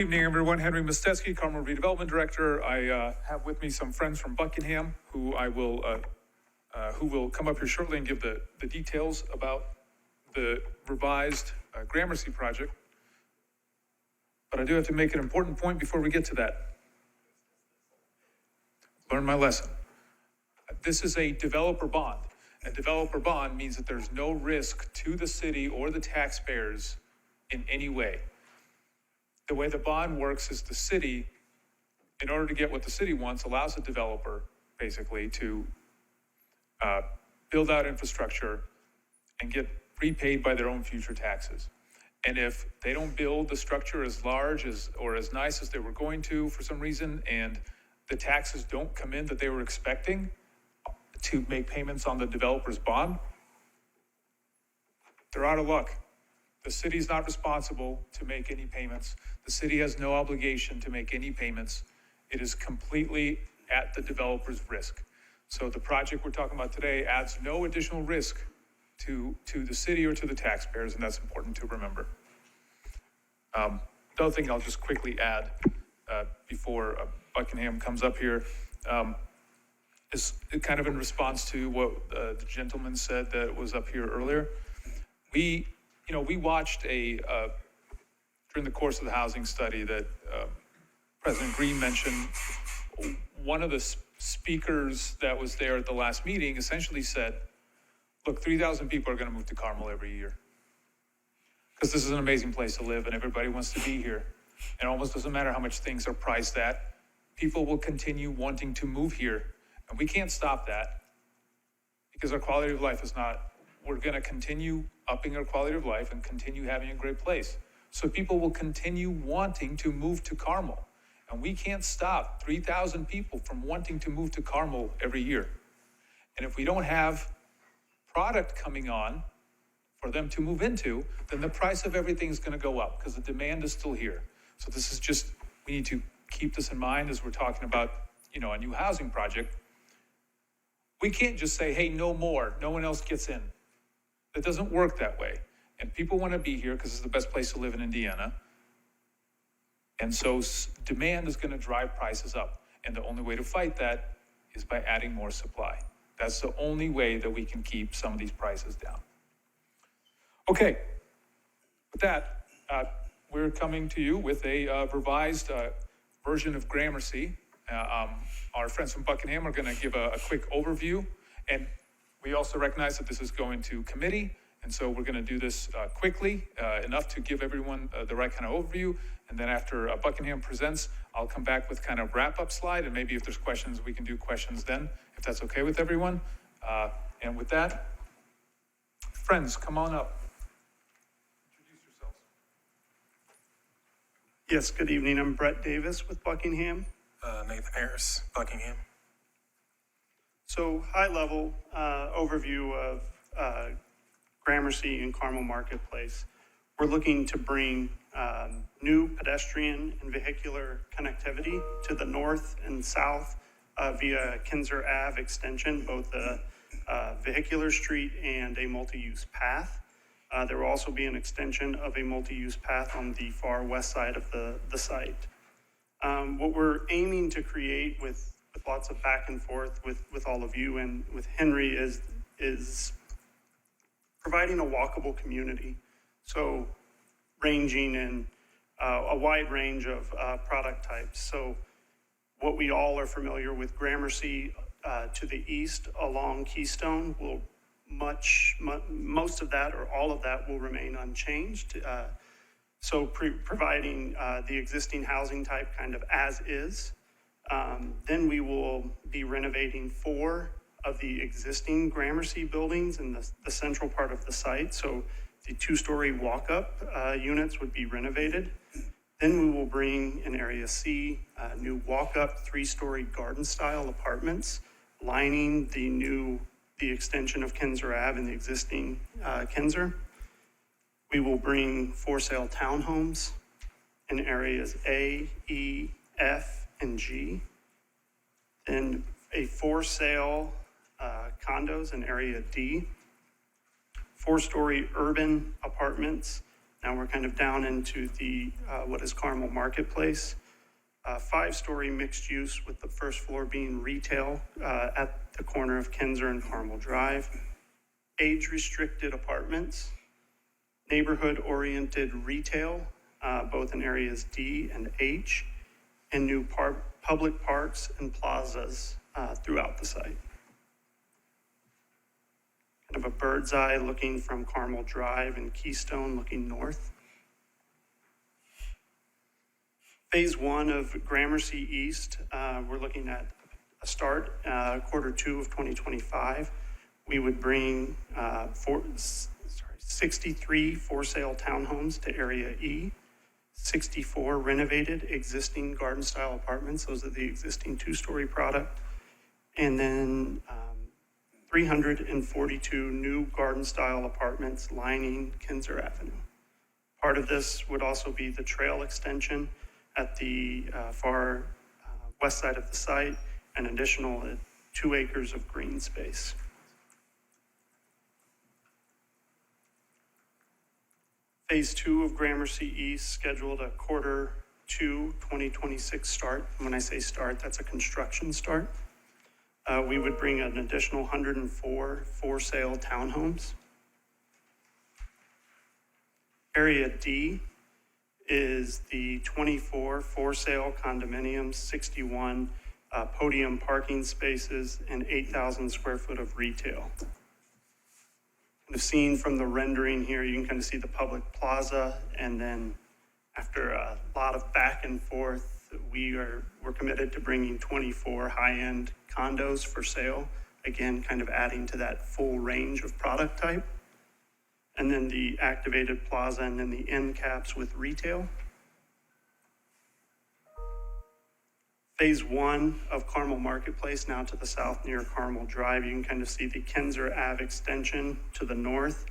Good evening, everyone. Henry Mostetsky, Carmel Redevelopment Director. I have with me some friends from Buckingham who will come up here shortly and give the details about the revised Gramercy project. But I do have to make an important point before we get to that. Learn my lesson. This is a developer bond. A developer bond means that there's no risk to the city or the taxpayers in any way. The way the bond works is the city, in order to get what the city wants, allows the developer basically to build out infrastructure and get repaid by their own future taxes. And if they don't build the structure as large as or as nice as they were going to for some reason, and the taxes don't come in that they were expecting to make payments on the developer's bond, they're out of luck. The city's not responsible to make any payments. The city has no obligation to make any payments. It is completely at the developer's risk. So the project we're talking about today adds no additional risk to the city or to the taxpayers, and that's important to remember. The other thing I'll just quickly add before Buckingham comes up here is kind of in response to what the gentleman said that was up here earlier. We watched during the course of the housing study that President Green mentioned. One of the speakers that was there at the last meeting essentially said, look, 3,000 people are going to move to Carmel every year because this is an amazing place to live and everybody wants to be here. And it almost doesn't matter how much things are priced at. People will continue wanting to move here. And we can't stop that because our quality of life is not. We're going to continue upping our quality of life and continue having a great place. So people will continue wanting to move to Carmel. And we can't stop 3,000 people from wanting to move to Carmel every year. And if we don't have product coming on for them to move into, then the price of everything is going to go up because the demand is still here. So this is just, we need to keep this in mind as we're talking about, a new housing project. We can't just say, hey, no more, no one else gets in. It doesn't work that way. And people want to be here because it's the best place to live in Indiana. And so demand is going to drive prices up. And the only way to fight that is by adding more supply. That's the only way that we can keep some of these prices down. Okay, with that, we're coming to you with a revised version of Gramercy. Our friends from Buckingham are going to give a quick overview. And we also recognize that this is going to committee, and so we're going to do this quickly, enough to give everyone the right kind of overview. And then after Buckingham presents, I'll come back with kind of wrap-up slide, and maybe if there's questions, we can do questions then, if that's okay with everyone. And with that, friends, come on up. Introduce yourselves. Yes, good evening. I'm Brett Davis with Buckingham. Nathan Harris, Buckingham. So high-level overview of Gramercy and Carmel Marketplace. We're looking to bring new pedestrian and vehicular connectivity to the north and south via Kinzer Ave extension, both a vehicular street and a multi-use path. There will also be an extension of a multi-use path on the far west side of the site. What we're aiming to create with lots of back and forth with all of you and with Henry is providing a walkable community. So ranging in a wide range of product types. So what we all are familiar with, Gramercy to the east along Keystone, will most of that or all of that will remain unchanged. So providing the existing housing type kind of as is. Then we will be renovating 4 of the existing Gramercy buildings in the central part of the site. So the 2-story walk-up units would be renovated. Then we will bring in Area C new walk-up 3-story garden-style apartments lining the extension of Kinzer Ave and the existing Kinzer. We will bring for-sale townhomes in areas A, E, F, and G. Then a for-sale condos in area D. 4-story urban apartments Now we're kind of down into the, what is Carmel Marketplace. 5-story mixed use with the first floor being retail at the corner of Kinzer and Carmel Drive. Age-restricted apartments, neighborhood-oriented retail, both in areas D and H, and new public parks and plazas throughout the site. Kind of a bird's eye looking from Carmel Drive and Keystone looking north. Phase 1 of Gramercy East, we're looking at a start Q2 of 2025. We would bring 63 for-sale townhomes to Area E, 64 renovated existing garden-style apartments. Those are the existing 2-story product. And then 342 new garden-style apartments lining Kinzer Avenue. Part of this would also be the trail extension at the far west side of the site, an additional 2 acres of green space. Phase 2 of Gramercy East scheduled a Q2 2026 start. And when I say start, that's a construction start. We would bring an additional 104 for-sale townhomes. Area D is the 24 for-sale condominiums, 61 podium parking spaces, and 8,000 square foot of retail. Kind of seen from the rendering here, you can kind of see the public plaza, and then after a lot of back and forth, we're committed to bringing 24 high-end condos for sale. Again, kind of adding to that full range of product type. And then the activated plaza, and then the end caps with retail. Phase 1 of Carmel Marketplace, now to the south near Carmel Drive. You can kind of see the Kinzer Ave extension to the north.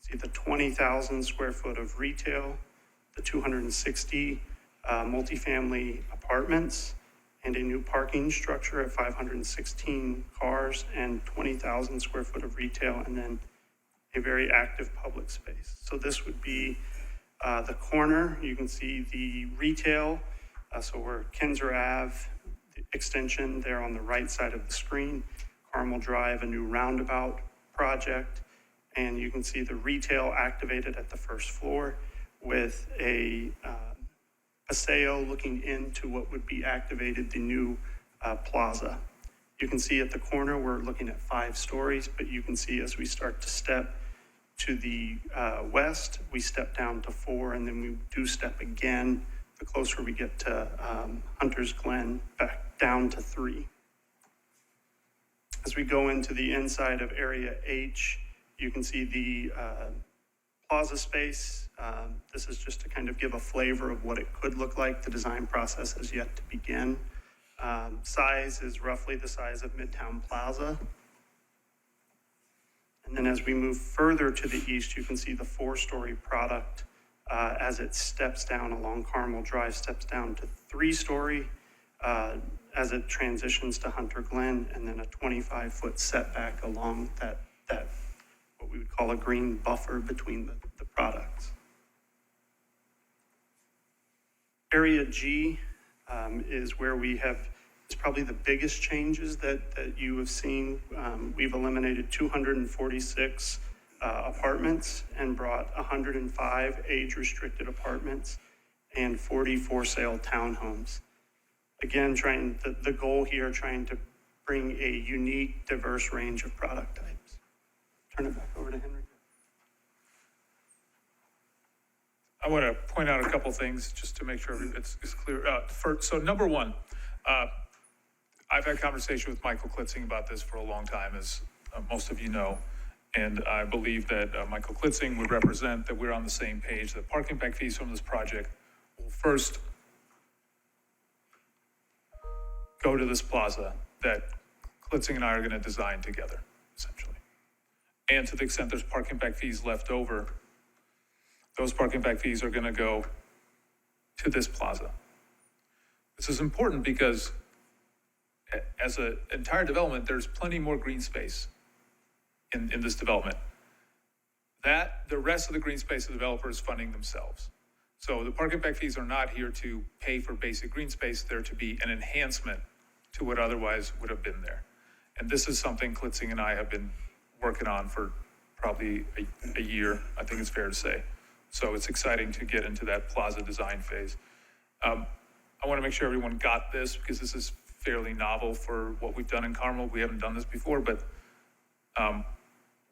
See the 20,000 square foot of retail, the 260 multifamily apartments, and a new parking structure at 516 cars and 20,000 square foot of retail, and then a very active public space. So this would be the corner. You can see the retail. So we're Kinzer Ave, the extension there on the right side of the screen, Carmel Drive, a new roundabout project. And you can see the retail activated at the first floor with a paseo looking into what would be activated, the new plaza. You can see at the corner, we're looking at 5 stories, but you can see as we start to step to the west, we step down to 4, and then we do step again the closer we get to Hunter's Glen, back down to 3. As we go into the inside of Area H, you can see the plaza space. This is just to kind of give a flavor of what it could look like. The design process has yet to begin. Size is roughly the size of Midtown Plaza. And then as we move further to the east, you can see the 4-story product as it steps down along Carmel Drive, steps down to 3-story as it transitions to Hunter Glen, and then a 25-foot setback along that what we would call a green buffer between the products. Area G is where we have, it's probably the biggest changes that you have seen. We've eliminated 246 apartments and brought 105 age-restricted apartments and 40 for-sale townhomes. Again, the goal here, trying to bring a unique, diverse range of product types. Turn it back over to Henry. I want to point out a couple things just to make sure it's clear. So number one, I've had conversation with Michael Klitzing about this for a long time, as most of you know. And I believe that Michael Klitzing would represent that we're on the same page. The parking impact fees from this project will first go to this plaza that Klitzing and I are going to design together, essentially. And to the extent there's parking impact fees left over, those parking impact fees are going to go to this plaza. This is important because as an entire development, there's plenty more green space in this development. The rest of the green space, the developer is funding themselves. So the park impact fees are not here to pay for basic green space, they're to be an enhancement to what otherwise would have been there. And this is something Klitzing and I have been working on for probably a year, I think it's fair to say. So it's exciting to get into that plaza design phase. I want to make sure everyone got this because this is fairly novel for what we've done in Carmel. We haven't done this before, but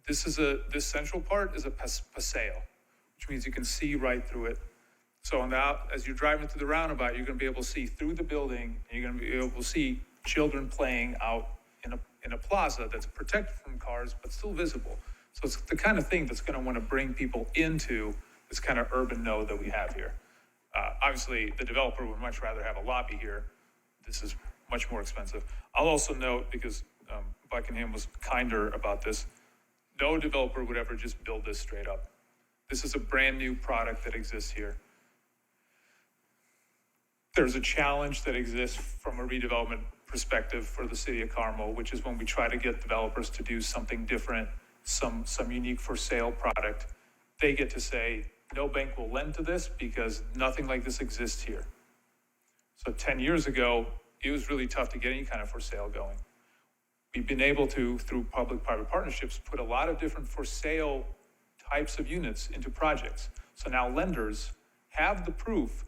this central part is a paseo, which means you can see right through it. So now, as you're driving through the roundabout, you're going to be able to see through the building, and you're going to be able to see children playing out in a plaza that's protected from cars, but still visible. So it's the kind of thing that's going to want to bring people into this kind of urban node that we have here. Obviously, the developer would much rather have a lobby here. This is much more expensive. I'll also note, because Buckingham was kinder about this, no developer would ever just build this straight up. This is a brand new product that exists here. There's a challenge that exists from a redevelopment perspective for the city of Carmel, which is when we try to get developers to do something different, some unique for sale product, they get to say, no bank will lend to this because nothing like this exists here. So 10 years ago, it was really tough to get any kind of for sale going. We've been able to, through public-private partnerships, put a lot of different for sale types of units into projects. So now lenders have the proof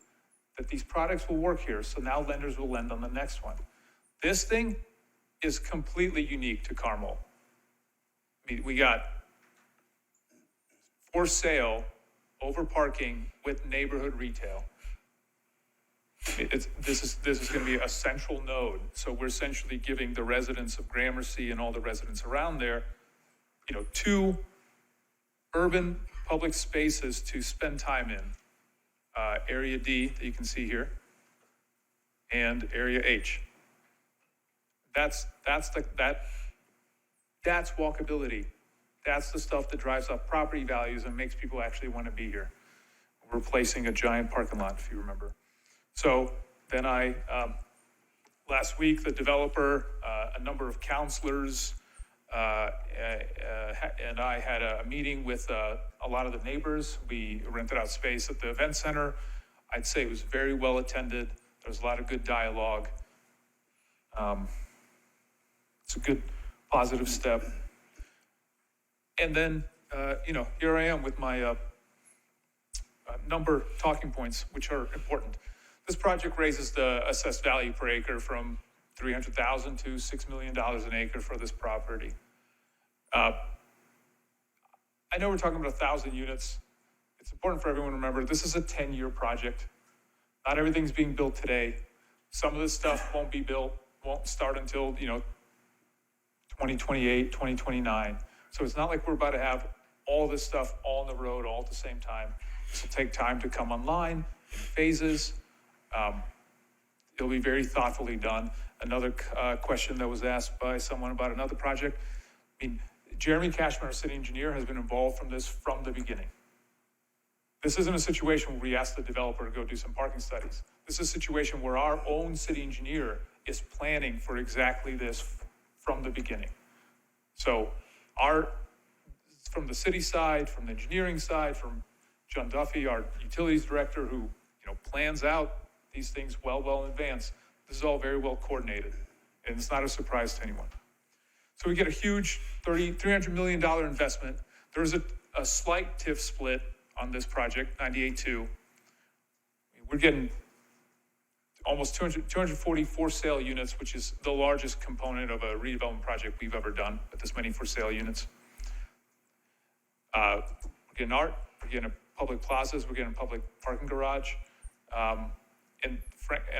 that these products will work here. So now lenders will lend on the next one. This thing is completely unique to Carmel. I mean, we got for sale over parking with neighborhood retail. This is going to be a central node. So we're essentially giving the residents of Gramercy and all the residents around there, two urban public spaces to spend time in. Area D that you can see here, and Area H. That's walkability. That's the stuff that drives up property values and makes people actually want to be here. We're replacing a giant parking lot, if you remember. So then last week, the developer, a number of counselors, and I had a meeting with a lot of the neighbors. We rented out space at the event center. I'd say it was very well attended. There was a lot of good dialogue. It's a good positive step. And then, here I am with my number talking points, which are important. This project raises the assessed value per acre from $300,000 to $6 million an acre for this property. I know we're talking about 1,000 units. It's important for everyone to remember this is a 10-year project. Not everything's being built today. Some of this stuff won't start until 2028, 2029. So it's not like we're about to have all this stuff all on the road all at the same time. This will take time to come online in phases. It'll be very thoughtfully done. Another question that was asked by someone about another project. I mean, Jeremy Cashman, our city engineer, has been involved from the beginning. This isn't a situation where we ask the developer to go do some parking studies. This is a situation where our own city engineer is planning for exactly this from the beginning. So from the city side, from the engineering side, from John Duffy, our utilities director, who plans out these things well in advance, this is all very well coordinated, and it's not a surprise to anyone. So we get a huge $300 million investment. There's a slight TIF split on this project, 98-2. We're getting almost 240 for sale units, which is the largest component of a redevelopment project we've ever done with this many for sale units. We're getting art, we're getting public plazas, we're getting a public parking garage. And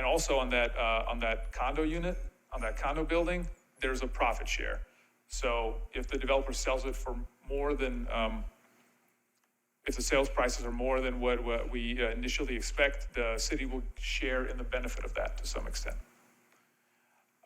also on that condo unit, on that condo building, there's a profit share. So if the developer sells it for more than, if the sales prices are more than what we initially expect, the city will share in the benefit of that to some extent.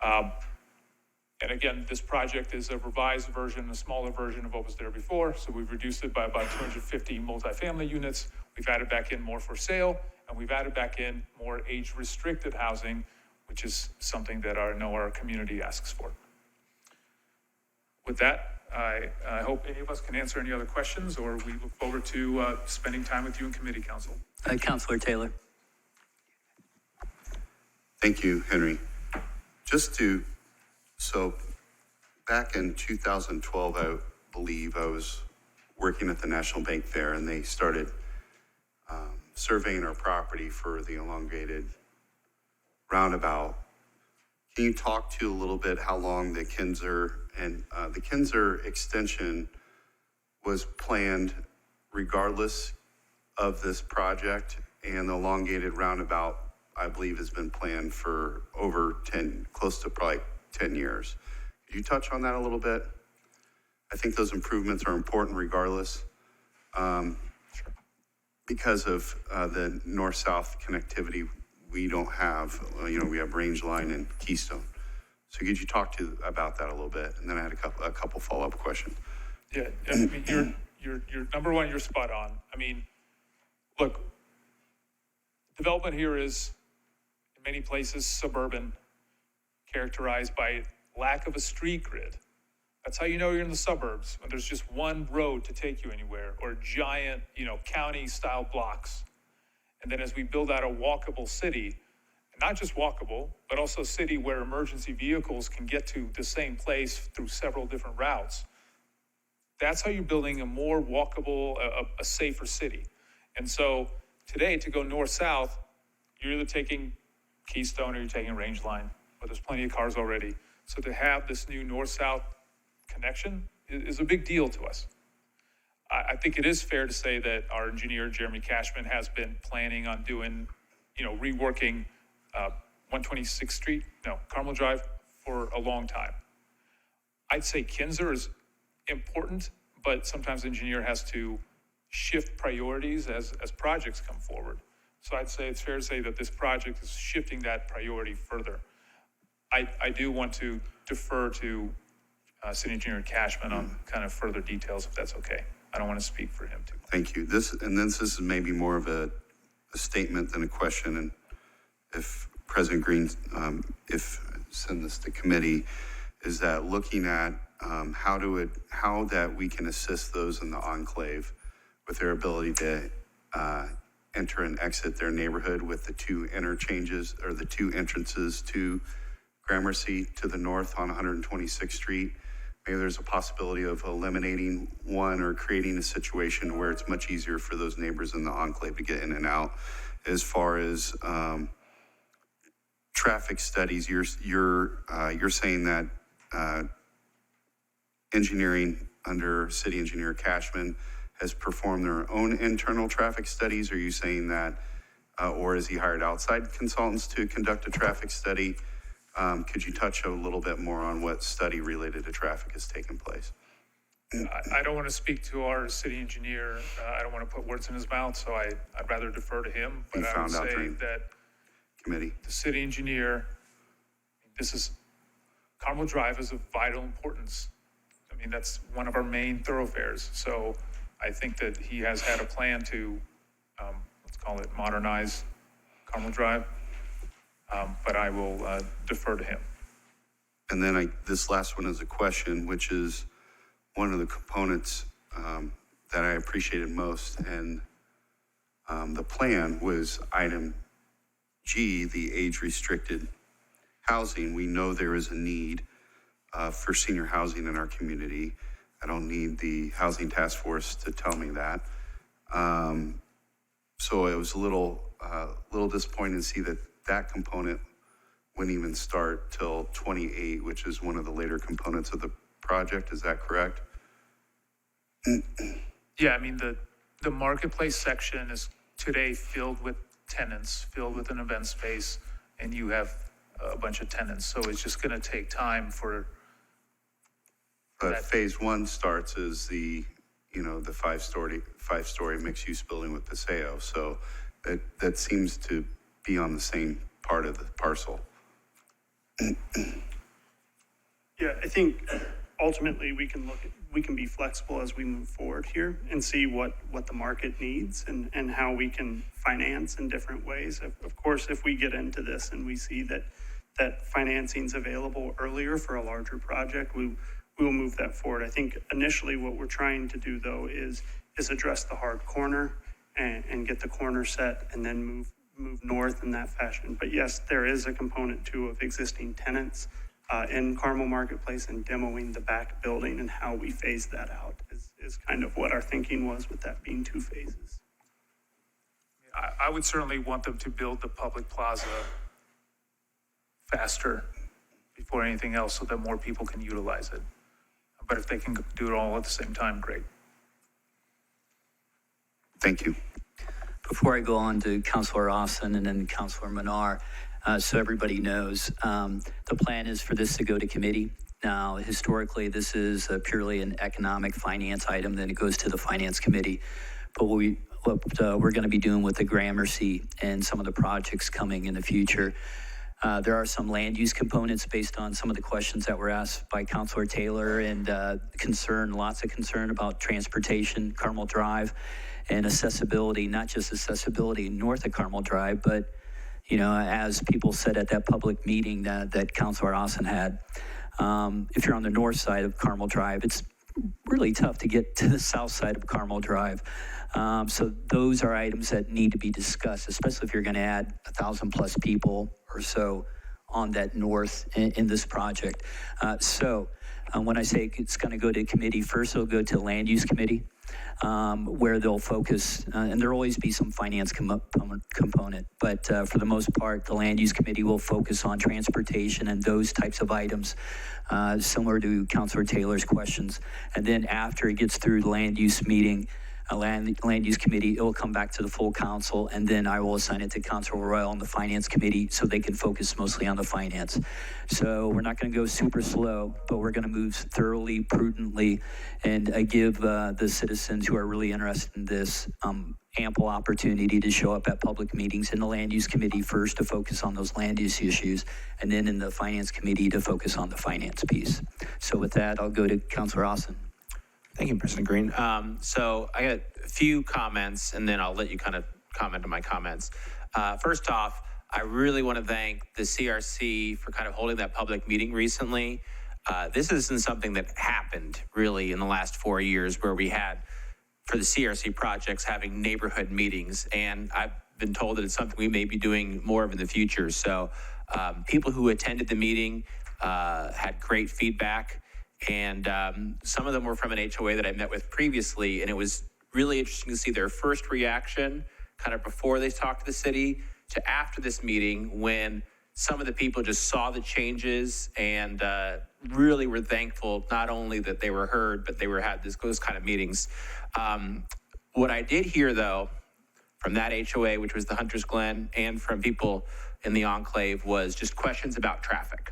And again, this project is a revised version, a smaller version of what was there before. So we've reduced it by about 250 multifamily units. We've added back in more for sale, and we've added back in more age-restricted housing, which is something that I know our community asks for. With that, I hope any of us can answer any other questions, or we look forward to spending time with you in committee, council. Councilor Taylor. Thank you, Henry. So back in 2012, I believe I was working at the National Bank there, and they started surveying our property for the elongated roundabout. Can you talk to a little bit how long the Kinzer and the Kinzer extension was planned regardless of this project, and the elongated roundabout, I believe, has been planned for over 10, close to probably 10 years. Could you touch on that a little bit? I think those improvements are important regardless, because of the north-south connectivity we don't have. We have Range Line and Keystone. So could you talk about that a little bit? And then I had a couple follow-up questions. Yeah, I mean, you're number one, you're spot on. I mean, look, development here is in many places suburban, characterized by lack of a street grid. That's how you know you're in the suburbs, when there's just one road to take you anywhere, or giant, county-style blocks. And then as we build out a walkable city, not just walkable, but also a city where emergency vehicles can get to the same place through several different routes, that's how you're building a more walkable, a safer city. And so today, to go north-south, you're either taking Keystone or you're taking Range Line, but there's plenty of cars already. So to have this new north-south connection is a big deal to us. I think it is fair to say that our engineer, Jeremy Cashman, has been planning on doing, reworking 126th Street, Carmel Drive, for a long time. I'd say Kinzer is important, but sometimes the engineer has to shift priorities as projects come forward. So I'd say it's fair to say that this project is shifting that priority further. I do want to defer to City Engineer Cashman on kind of further details, if that's okay. I don't want to speak for him too much. Thank you. This is maybe more of a statement than a question. And if President Green, send this to committee, is that looking at how that we can assist those in the enclave with their ability to enter and exit their neighborhood with the two interchanges or the two entrances to Gramercy to the north on 126th Street. Maybe there's a possibility of eliminating one or creating a situation where it's much easier for those neighbors in the enclave to get in and out. As far as traffic studies, you're saying that engineering under City Engineer Cashman has performed their own internal traffic studies? Are you saying that, or has he hired outside consultants to conduct a traffic study? Could you touch a little bit more on what study related to traffic has taken place? I don't want to speak to our city engineer. I don't want to put words in his mouth, so I'd rather defer to him. But I would say that Committee. the city engineer, Carmel Drive is of vital importance. I mean, that's one of our main thoroughfares. So I think that he has had a plan to, let's call it, modernize Carmel Drive. But I will defer to him. And then this last one is a question, which is one of the components that I appreciated most. And the plan was item G, the age-restricted housing. We know there is a need for senior housing in our community. I don't need the Housing Task Force to tell me that. So it was a little disappointing to see that component wouldn't even start till 28, which is one of the later components of the project. Is that correct? Yeah, I mean, the marketplace section is today filled with tenants, filled with an event space, and you have a bunch of tenants. So it's just going to take time for. But phase one starts as the five-story mixed-use building with Paseo. So that seems to be on the same part of the parcel. Yeah, I think ultimately we can be flexible as we move forward here and see what the market needs and how we can finance in different ways. Of course, if we get into this and we see that financing's available earlier for a larger project, we we will move that forward. I think initially what we're trying to do though is address the hard corner and get the corner set and then move north in that fashion. But yes, there is a component too of existing tenants in Carmel Marketplace and demoing the back building, and how we phase that out is kind of what our thinking was, with that being 2 phases. I would certainly want them to build the public plaza faster before anything else so that more people can utilize it. But if they can do it all at the same time, great. Thank you. Before I go on to Councilor Austin and then Councilor Manar, so everybody knows, the plan is for this to go to committee. Now, historically, this is purely an economic finance item, then it goes to the finance committee. But what we're going to be doing with the Gramercy and some of the projects coming in the future, there are some land use components based on some of the questions that were asked by Councilor Taylor, and lots of concern about transportation, Carmel Drive, and accessibility, not just accessibility north of Carmel Drive, but, you know, as people said at that public meeting that Councilor Austin had, if you're on the north side of Carmel Drive, it's really tough to get to the south side of Carmel Drive. So those are items that need to be discussed, especially if you're going to add 1,000 plus people or so on that north in this project. When I say it's going to go to committee, first it'll go to land use committee, where they'll focus, and there'll always be some finance component, but for the most part, the land use committee will focus on transportation and those types of items, similar to Councilor Taylor's questions. And then after it gets through the land use meeting, land use committee, it will come back to the full council, and then I will assign it to Councilor Royal and the finance committee so they can focus mostly on the finance. So we're not going to go super slow, but we're going to move thoroughly, prudently, and give the citizens who are really interested in this ample opportunity to show up at public meetings in the land use committee first to focus on those land use issues, and then in the finance committee to focus on the finance piece. So with that, I'll go to Councilor Austin. Thank you, President Green. So I got a few comments, and then I'll let you kind of comment on my comments. First off, I really want to thank the CRC for kind of holding that public meeting recently. This isn't something that happened really in the last 4 years, where we had, for the CRC projects, having neighborhood meetings. And I've been told that it's something we may be doing more of in the future. So people who attended the meeting had great feedback. And some of them were from an HOA that I met with previously, and it was really interesting to see their first reaction kind of before they talked to the city to after this meeting, when some of the people just saw the changes and really were thankful not only that they were heard, but they had those kind of meetings. What I did hear, though, from that HOA, which was the Hunter's Glen, and from people in the enclave, was just questions about traffic.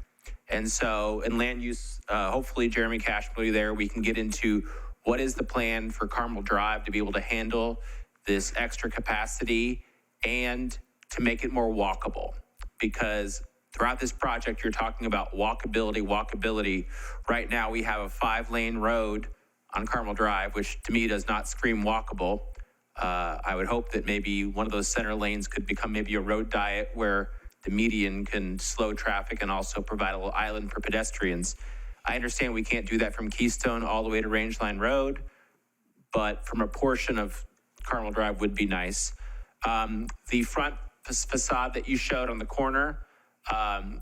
And so in land use, hopefully Jeremy Cash will be there. We can get into what is the plan for Carmel Drive to be able to handle this extra capacity and to make it more walkable. Because throughout this project, you're talking about walkability. Right now, we have a 5-lane road on Carmel Drive, which to me does not scream walkable. I would hope that maybe one of those center lanes could become maybe a road diet where the median can slow traffic and also provide a little island for pedestrians. I understand we can't do that from Keystone all the way to Rangeline Road, but from a portion of Carmel Drive would be nice. The front facade that you showed on the corner, I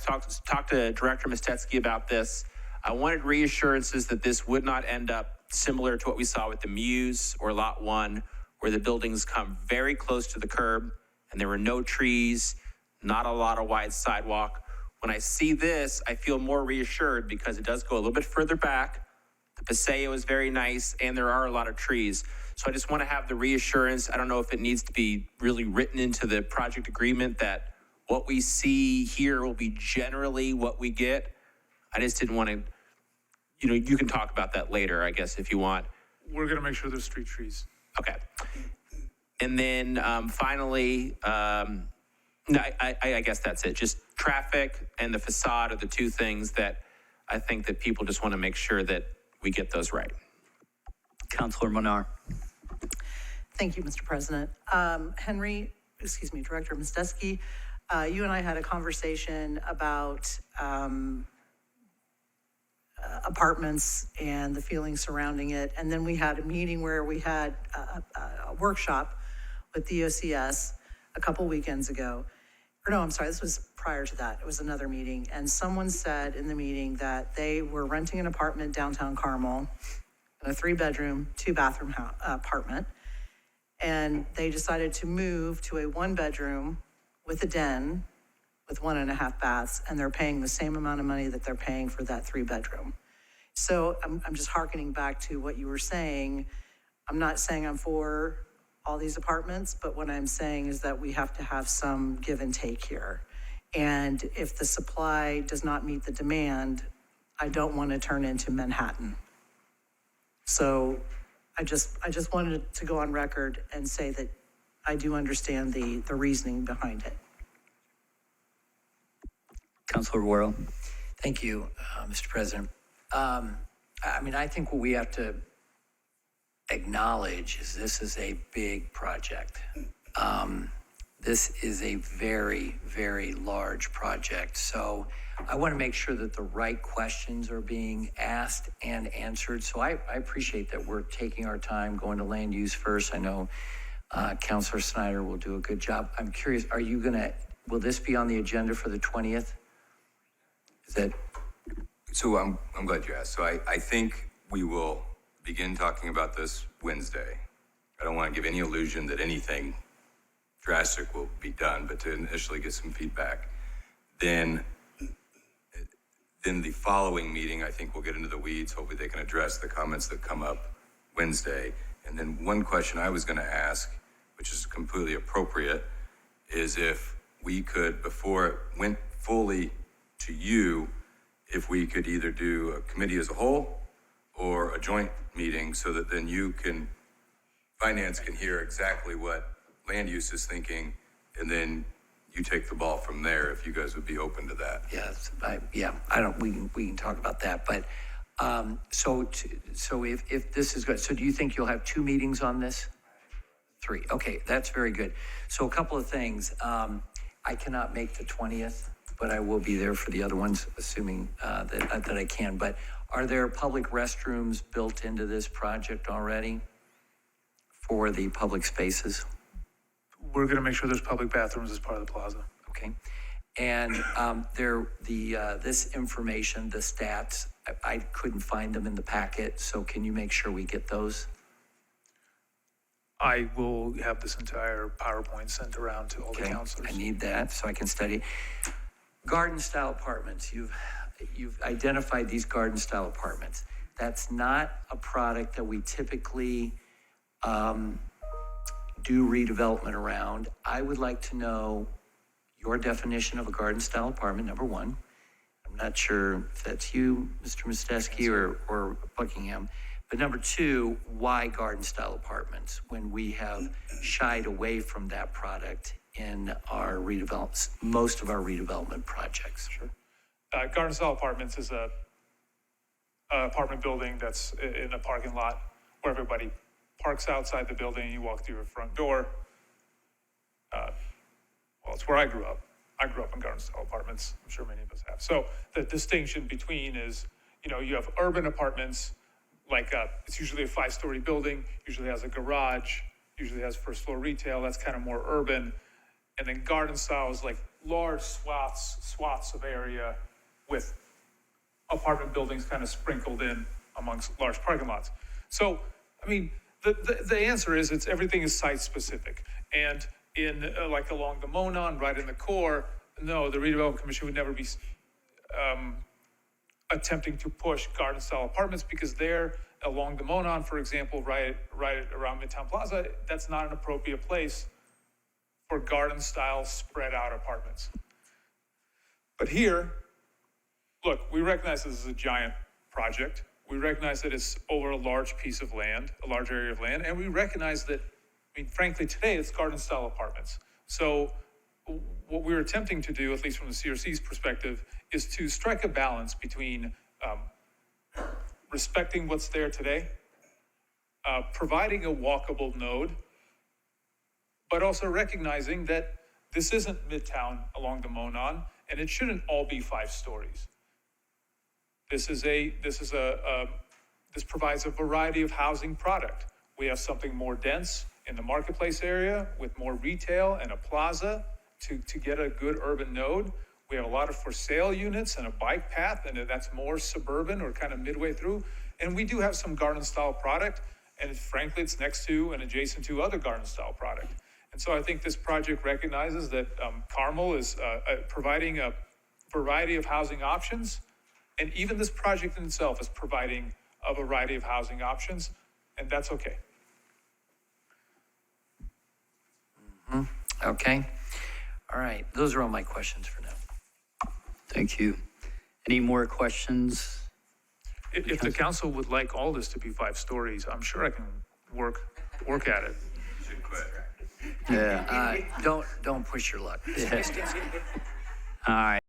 talked to Director Mistetsky about this. I wanted reassurances that this would not end up similar to what we saw with the Muse or Lot 1, where the buildings come very close to the curb and there were no trees, not a lot of wide sidewalk. When I see this, I feel more reassured because it does go a little bit further back. The Paseo is very nice, and there are a lot of trees. So I just want to have the reassurance. I don't know if it needs to be really written into the project agreement that what we see here will be generally what we get. I just didn't want to, you can talk about that later, I guess, if you want. We're going to make sure there's street trees. Okay. And then finally, I guess that's it. Just traffic and the facade are the two things that I think that people just want to make sure that we get those right. Councilor Manar. Thank you, Mr. President. Director Mistetsky, you and I had a conversation about apartments and the feelings surrounding it. And then we had a meeting where we had a workshop with the OCS a couple weekends ago. Or no, I'm sorry, this was prior to that. It was another meeting. And someone said in the meeting that they were renting an apartment downtown Carmel, in a 3-bedroom, 2-bathroom apartment. And they decided to move to a 1-bedroom with a den with 1.5 baths, and they're paying the same amount of money that they're paying for that 3-bedroom. So I'm just hearkening back to what you were saying. I'm not saying I'm for all these apartments, but what I'm saying is that we have to have some give and take here. And if the supply does not meet the demand, I don't want to turn into Manhattan. So I just wanted to go on record and say that I do understand the reasoning behind it. Councilor Worrell? Thank you, Mr. President. I think what we have to acknowledge is this is a big project. This is a very, very large project. So I want to make sure that the right questions are being asked and answered. So I appreciate that we're taking our time, going to land use first. I know Councilor Snyder will do a good job. I'm curious, will this be on the agenda for the 20th? Is that? So I'm glad you asked. So I think we will begin talking about this Wednesday. I don't want to give any illusion that anything drastic will be done, but to initially get some feedback. Then the following meeting, I think we'll get into the weeds. Hopefully they can address the comments that come up Wednesday. And then one question I was going to ask, which is completely appropriate, is if we could, before it went fully to you, if we could either do a committee as a whole or a joint meeting so that then finance can hear exactly what land use is thinking, and then you take the ball from there if you guys would be open to that. We can talk about that, but so if this is good, so do you think you'll have 2 meetings on this? 3, okay, that's very good. So a couple of things, I cannot make the 20th, but I will be there for the other ones, assuming that I can. But are there public restrooms built into this project already for the public spaces? We're going to make sure there's public bathrooms as part of the plaza. Okay. And this information, the stats, I couldn't find them in the packet, so can you make sure we get those? I will have this entire PowerPoint sent around to all the councilors. I need that so I can study. Garden-style apartments, you've identified these garden-style apartments. That's not a product that we typically do redevelopment around. I would like to know your definition of a garden-style apartment, number one. I'm not sure if that's you, Mr. Mostesky, or Buckingham. But number two, why garden-style apartments when we have shied away from that product in our most of our redevelopment projects? Sure. Garden-style apartments is a apartment building that's in a parking lot where everybody parks outside the building and you walk through your front door. Well, it's where I grew up. I grew up in garden-style apartments. I'm sure many of us have. So the distinction between is, you have urban apartments, like it's usually a 5-story building, usually has a garage, usually has first-floor retail. That's kind of more urban. And then garden-style is like large swaths of area with apartment buildings kind of sprinkled in amongst large parking lots. So, the answer is everything is site-specific. And in like along the Monon, right in the core, no, the Redevelopment Commission would never be attempting to push garden-style apartments because they're along the Monon, for example, right around Midtown Plaza. That's not an appropriate place for garden-style spread-out apartments. But here, look, we recognize this is a giant project. We recognize that it's over a large piece of land, a large area of land, and we recognize that, frankly, today it's garden-style apartments. So what we're attempting to do, at least from the CRC's perspective, is to strike a balance between respecting what's there today, providing a walkable node, but also recognizing that this isn't Midtown along the Monon, and it shouldn't all be 5 stories. This provides a variety of housing product. We have something more dense in the marketplace area with more retail and a plaza to get a good urban node. We have a lot of for sale units and a bike path, and that's more suburban or kind of midway through. And we do have some garden style product, and frankly, it's next to and adjacent to other garden style product. And so I think this project recognizes that Carmel is providing a variety of housing options. And even this project in itself is providing a variety of housing options, and that's okay. Okay. All right. Those are all my questions for now. Thank you. Any more questions? If the council would like all this to be 5 stories, I'm sure I can work at it. You should quit. Yeah. Don't push your luck. All right.